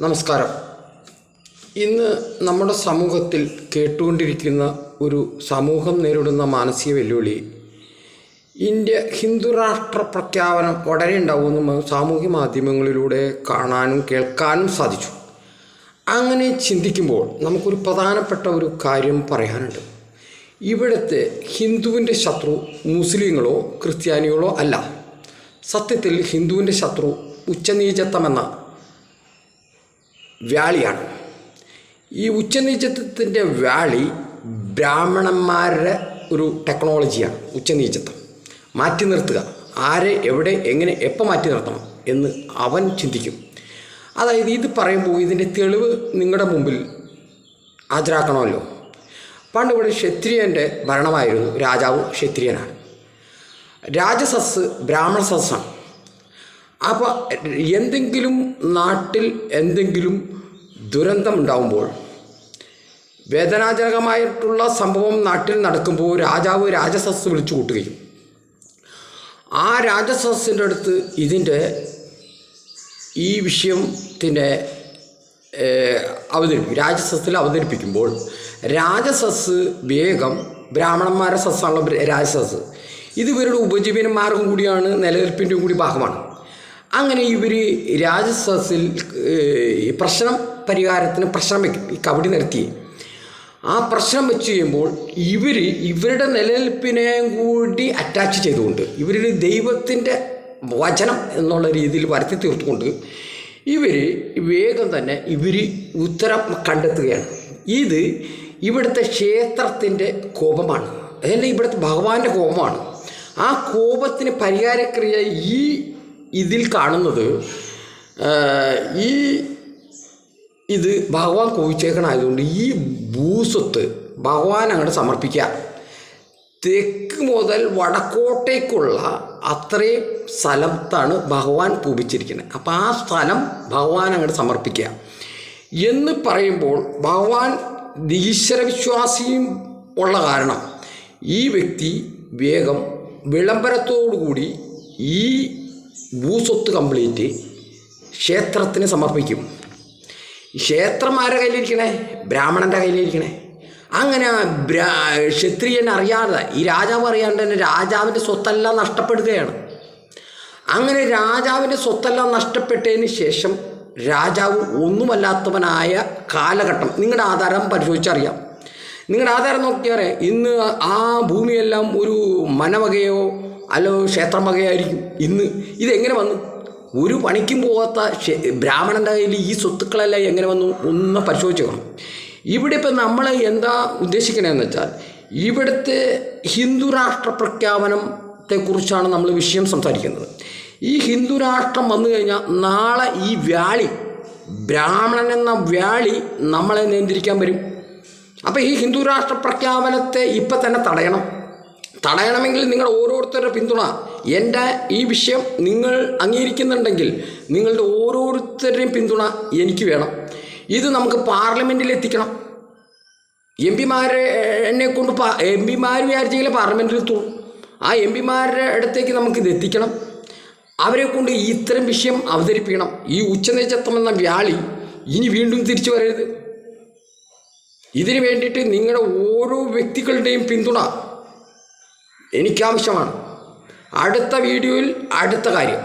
നമസ്കാരം. ഇന്ന് നമ്മുടെ സമൂഹത്തിൽ കേട്ടുകൊണ്ടിരിക്കുന്ന ഒരു സമൂഹം നേരിടുന്ന മാനസിക വെല്ലുവിളി, ഇന്ത്യ ഹിന്ദുരാഷ്ട്ര പ്രഖ്യാപനം ഉടനെ ഉണ്ടാവുമെന്ന് സാമൂഹ്യ മാധ്യമങ്ങളിലൂടെ കാണാനും കേൾക്കാനും സാധിച്ചു. അങ്ങനെ ചിന്തിക്കുമ്പോൾ നമുക്കൊരു പ്രധാനപ്പെട്ട ഒരു കാര്യം പറയാനുണ്ട്. ഇവിടുത്തെ ഹിന്ദുവിൻ്റെ ശത്രു മുസ്ലിങ്ങളോ ക്രിസ്ത്യാനികളോ അല്ല. സത്യത്തിൽ ഹിന്ദുവിൻ്റെ ശത്രു ഉച്ചനീചത്വമെന്ന വ്യാളിയാണ്. ഈ ഉച്ചനീചത്വത്തിൻ്റെ വ്യാളി ബ്രാഹ്മണന്മാരുടെ ഒരു ടെക്നോളജിയാണ്. ഉച്ചനീചത്വം മാറ്റി നിർത്തുക, ആരെ എവിടെ എങ്ങനെ എപ്പോൾ മാറ്റി നിർത്തണം എന്ന് അവൻ ചിന്തിക്കും. അതായത് ഇത് പറയുമ്പോൾ ഇതിൻ്റെ തെളിവ് നിങ്ങളുടെ മുമ്പിൽ ഹാജരാക്കണമല്ലോ. പണ്ട് ഇവിടെ ക്ഷത്രിയൻ്റെ ഭരണമായിരുന്നു. രാജാവ് ക്ഷത്രിയനാണ്, രാജസസ് ബ്രാഹ്മണ സസ്സാണ്. അപ്പോൾ എന്തെങ്കിലും നാട്ടിൽ എന്തെങ്കിലും ദുരന്തം ഉണ്ടാകുമ്പോൾ, വേദനാജനകമായിട്ടുള്ള സംഭവം നാട്ടിൽ നടക്കുമ്പോൾ രാജാവ് രാജസസ് വിളിച്ചു കൂട്ടുകയും ആ രാജസസ്സിൻ്റെ അടുത്ത് ഈ വിഷയത്തിൻ്റെ രാജസസ്സിൽ അവതരിപ്പിക്കുമ്പോൾ രാജസസ് വേഗം ബ്രാഹ്മണന്മാരുടെ സസ്സാണല്ലോ രാജസസ്. ഇത് ഇവരുടെ ഉപജീവനമാർഗം കൂടിയാണ്, നിലനിൽപ്പിൻ്റെയും കൂടി ഭാഗമാണ്. അങ്ങനെ ഇവർ രാജസസ്സിൽ പ്രശ്നം പരിഹാരത്തിന് പ്രശ്നം വയ്ക്കും. ഈ കബഡി നിർത്തി ആ പ്രശ്നം വെച്ച് ചെയ്യുമ്പോൾ ഇവരുടെ നിലനിൽപ്പിനെയും കൂടി അറ്റാച്ച് ചെയ്തുകൊണ്ട് ഇവരുടെ ദൈവത്തിൻ്റെ വചനം എന്നുള്ള രീതിയിൽ വരുത്തി തീർത്തുകൊണ്ട് വേഗം തന്നെ ഉത്തരം കണ്ടെത്തുകയാണ്. ഇത് ഇവിടുത്തെ ക്ഷേത്രത്തിൻ്റെ കോപമാണ്, അതല്ല ഇവിടുത്തെ ഭഗവാന്റെ കോപമാണ്. ആ കോപത്തിന് പരിഹാരക്രിയ ഇതിൽ കാണുന്നത് ഇത് ഭഗവാൻ കോപിച്ചേക്കണായതുകൊണ്ട് ഈ ഭൂസ്വത്ത് ഭഗവാൻ അങ്ങോട്ട് സമർപ്പിക്കുക. തെക്ക് മുതൽ വടക്കോട്ടേക്കുള്ള അത്രയും സ്ഥലത്താണ് ഭഗവാൻ പൂപിച്ചിരിക്കുന്നത്. അപ്പോൾ ആ സ്ഥലം ഭഗവാൻ അങ്ങോട്ട് സമർപ്പിക്കുക എന്ന് പറയുമ്പോൾ, ഭഗവാൻ ഈശ്വരവിശ്വാസിയും ഉള്ള കാരണം ഈ വ്യക്തി വേഗം വിളംബരത്തോടുകൂടി ഈ ഭൂസ്വത്ത് കംപ്ലീറ്റ് ക്ഷേത്രത്തിന് സമർപ്പിക്കും. ക്ഷേത്രം ആരുടെ കയ്യിലിരിക്കണേ? ബ്രാഹ്മണൻ്റെ കയ്യിലിരിക്കണേ. അങ്ങനെ ക്ഷത്രിയൻ അറിയാതെ, ഈ രാജാവ് അറിയാണ്ട് തന്നെ രാജാവിൻ്റെ സ്വത്തെല്ലാം നഷ്ടപ്പെടുകയാണ്. അങ്ങനെ രാജാവിൻ്റെ സ്വത്തെല്ലാം നഷ്ടപ്പെട്ടതിന് ശേഷം രാജാവ് ഒന്നുമല്ലാത്തവനായ കാലഘട്ടം നിങ്ങളുടെ ആധാരം പരിശോധിച്ചറിയാം. നിങ്ങളുടെ ആധാരം നോക്കിയാൽ ഇന്ന് ആ ഭൂമിയെല്ലാം ഒരു മനവകയോ അല്ലോ ക്ഷേത്രം വകയായിരിക്കും. ഇതെങ്ങനെ വന്നു? ഒരു പണിക്കും പോകാത്ത ബ്രാഹ്മണൻ്റെ കയ്യിൽ ഈ സ്വത്തുക്കളെല്ലാം എങ്ങനെ വന്നു ഒന്ന് പരിശോധിച്ചേക്കണം. ഇവിടെ ഇപ്പം നമ്മൾ എന്താ ഉദ്ദേശിക്കണതെന്ന് വെച്ചാൽ, ഇവിടുത്തെ ഹിന്ദുരാഷ്ട്ര പ്രഖ്യാപനത്തെക്കുറിച്ചാണ് നമ്മൾ വിഷയം സംസാരിക്കുന്നത്. ഈ ഹിന്ദുരാഷ്ട്രം വന്നു കഴിഞ്ഞാൽ നാളെ ഈ വ്യാളി, ബ്രാഹ്മണൻ എന്ന വ്യാളി നമ്മളെ നിയന്ത്രിക്കാൻ വരും. അപ്പോൾ ഈ ഹിന്ദുരാഷ്ട്ര പ്രഖ്യാപനത്തെ ഇപ്പം തന്നെ തടയണമെങ്കിൽ നിങ്ങൾ ഓരോരുത്തരുടെ പിന്തുണ, എൻ്റെ ഈ വിഷയം നിങ്ങൾ അംഗീകരിക്കുന്നുണ്ടെങ്കിൽ നിങ്ങളുടെ ഓരോരുത്തരുടെയും പിന്തുണ എനിക്ക് വേണം. ഇത് നമുക്ക് പാർലമെൻറ്റിൽ എത്തിക്കണം. എം പിമാർ വിചാരിച്ചെങ്കിൽ പാർലമെൻറ്റിൽ എത്തുള്ളൂ. ആ എം പിമാരുടെ അടുത്തേക്ക് നമുക്കിത് എത്തിക്കണം. അവരെ കൊണ്ട് ഇത്തരം വിഷയം അവതരിപ്പിക്കണം. ഈ ഉച്ചനീചത്വം എന്ന വ്യാളി ഇനി വീണ്ടും തിരിച്ചു വരരുത്. ഇതിനു വേണ്ടിയിട്ട് നിങ്ങളുടെ ഓരോ വ്യക്തികളുടെയും പിന്തുണ എനിക്കാവശ്യമാണ്. അടുത്ത വീഡിയോയിൽ അടുത്ത കാര്യം.